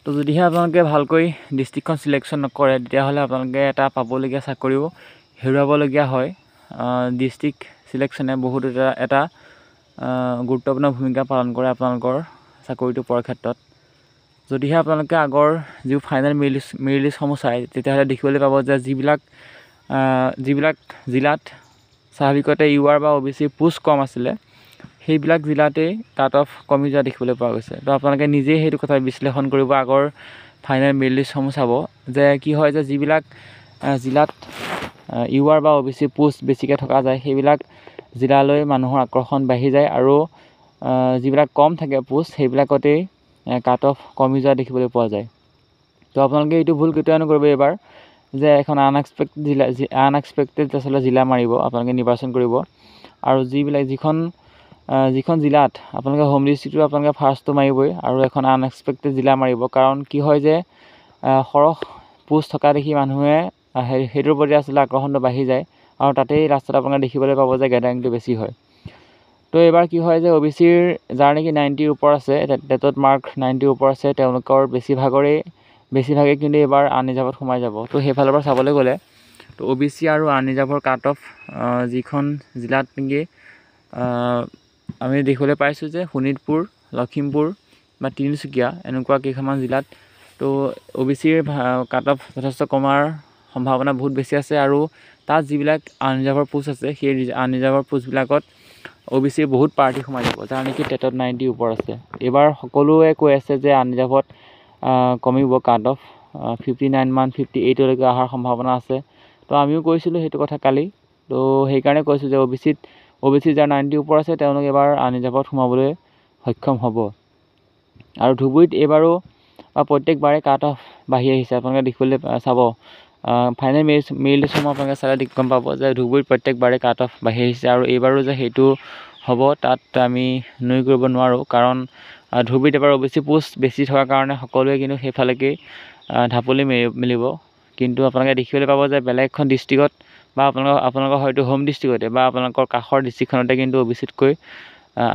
তো যদিহে আপোনালোকে ভালকৈ ডিষ্ট্ৰিক্টখন চিলেকশ্যন নকৰে তেতিয়াহ'লে আপোনালোকে এটা পাবলগীয়া চাকৰিও হেৰুৱাবলগীয়া হয়। ডিষ্ট্ৰিক্ট চিলেকশ্যনে বহুত এটা গুৰুত্বপূৰ্ণ ভূমিকা পালন কৰে আপোনালোকৰ চাকৰিটো পোৱাৰ ক্ষেত্ৰত। যদিহে আপোনালোকে আগৰ যিবোৰ ফাইনেল মেৰিট লিষ্টসমূহ চায় তেতিয়াহ'লে দেখিবলৈ পাব যে যিবিলাক জিলাত স্বাভাৱিকতে UR বা OBC পোষ্ট কম আছিলে সেইবিলাক জিলাতেই কাট অফ কমি যোৱা দেখিবলৈ পোৱা গৈছে। তো আপোনালোকে নিজেই সেইটো কথা বিশ্লেষণ কৰিব, আগৰ ফাইনেল মেৰিট লিষ্টসমূহ চাব যে কি হয় যে যিবিলাক জিলাত UR বা OBC পোষ্ট বেছিকৈ থকা যায় সেইবিলাক জিলালৈ মানুহৰ আকৰ্ষণ বাঢ়ি যায়, আৰু যিবিলাক কম থাকে পোষ্ট সেইবিলাকতেই কাট অফ কমি যোৱা দেখিবলৈ পোৱা যায়। তো আপোনালোকে এইটো ভুল কেতিয়াও নকৰিব এইবাৰ যে এখন আনএক্সপেক্টেড আচলতে জিলা মাৰিব, আপোনালোকে নিৰ্বাচন কৰিব। আৰু যিখন জিলাত আপোনালোকে হোম ডিষ্ট্ৰিক্টটো আপোনালোকে ফাৰ্ষ্টটো মাৰিবই, আৰু এখন আনএক্সপেক্টেড জিলা মাৰিব। কাৰণ কি হয় যে সৰহ পোষ্ট থকা দেখি মানুহে সেইটোৰ প্ৰতি আচলতে আকৰ্ষণটো বাঢ়ি যায়, আৰু তাতেই লাষ্টত আপোনালোকে দেখিবলৈ পাব যে গেডাৰিংটো বেছি হয়। তো এইবাৰ কি হয় যে OBCৰ যাৰ নেকি 90ৰ ওপৰ আছে, টেটত মাৰ্ক 90ৰ ওপৰ আছে, তেওঁলোকৰ বেছিভাগে কিন্তু এইবাৰ আনৰিজাৰ্ভত সোমাই যাব। তো সেইফালৰ পৰা চাবলৈ গ'লে তো OBC আৰু আনৰিজাৰ্ভৰ কাট অফ যিখন জিলাত নেকি আমি দেখিবলৈ পাইছোঁ যে শোণিতপুৰ, লখিমপুৰ বা তিনিচুকীয়া এনেকুৱা কেইখনমান জিলাত তো OBCৰ কাট অফ যথেষ্ট কমাৰ সম্ভাৱনা বহুত বেছি আছে, আৰু তাত যিবিলাক আনৰিজাৰ্ভৰ পোষ্ট আছে সেই আনৰিজাৰ্ভৰ পোষ্টবিলাকত OBCৰ বহুত পাৰ্টি সোমাই যাব যাৰ নেকি টেটত 90ৰ ওপৰ আছে। এইবাৰ সকলোৱে কৈ আছে যে আনৰিজাৰ্ভত কমিব কাট অফ 59 মান 58লৈকে অহাৰ সম্ভাৱনা আছে। তো আমিও কৈছিলোঁ সেইটো কথা কালি। তো সেইকাৰণে কৈছোঁ যে OBC যাৰ 90ৰ ওপৰ আছে তেওঁলোক এবাৰ আনৰিজাৰ্ভত সোমাবলৈ সক্ষম হ'ব। আৰু ধুবুৰীত এইবাৰো প্ৰত্যেকবাৰে কাট অফ বাঢ়ি আহিছে। আপোনালোকে দেখিবলৈ চাব ফাইনেল মেৰিট লিষ্টসমূহ আপোনালোকে চালে গম পাব যে ধুবুৰীত প্ৰত্যেকবাৰে কাট অফ বাঢ়ি আহিছে, আৰু এইবাৰো যে সেইটো হ'ব তাত আমি নুই কৰিব নোৱাৰোঁ। কাৰণ ধুবুৰীত এবাৰ OBC পোষ্ট বেছি থকাৰ কাৰণে সকলোৱে কিন্তু সেইফালেকেই ঢাপলি মেলিব। কিন্তু আপোনালোকে দেখিবলৈ পাব যে বেলেগ এখন ডিষ্ট্ৰিক্টত বা আপোনালোকৰ হয়তো হোম ডিষ্ট্ৰিক্টতে বা আপোনালোকৰ কাষৰ ডিষ্ট্ৰিক্টখনতে কিন্তু OBCতকৈ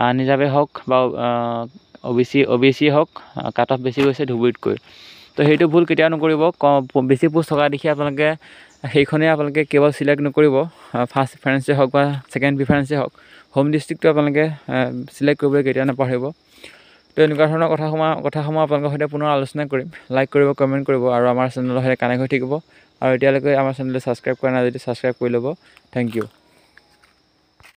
আনৰিজাৰ্ভে হওক বা OBC হওক কাট অফ বেছি গৈছে ধুবুৰীতকৈ। তো সেইটো ভুল কেতিয়াও নকৰিব। বেছি পোষ্ট থকা দেখি আপোনালোকে সেইখনেই কেৱল চিলেক্ট নকৰিব, ফাৰ্ষ্ট প্ৰিফাৰেঞ্চেই হওক বা ছেকেণ্ড প্ৰিফাৰেঞ্চেই হওক, হোম ডিষ্ট্ৰিক্টটো আপোনালোকে চিলেক্ট কৰিবলৈ কেতিয়াও নাপাহৰিব। তো এনেকুৱা ধৰণৰ কথাসমূহ আপোনালোকৰ সৈতে পুনৰ আলোচনা কৰিম। লাইক কৰিব, কমেণ্ট কৰিব, আৰু আমাৰ চেনেলৰ সৈতে কানেক্ট হৈ থাকিব। আৰু এতিয়ালৈকে আমাৰ চেনেলটো ছাবস্ক্ৰাইব কৰা নাই যদি ছাবস্ক্ৰাইব কৰি ল'ব। Thank U.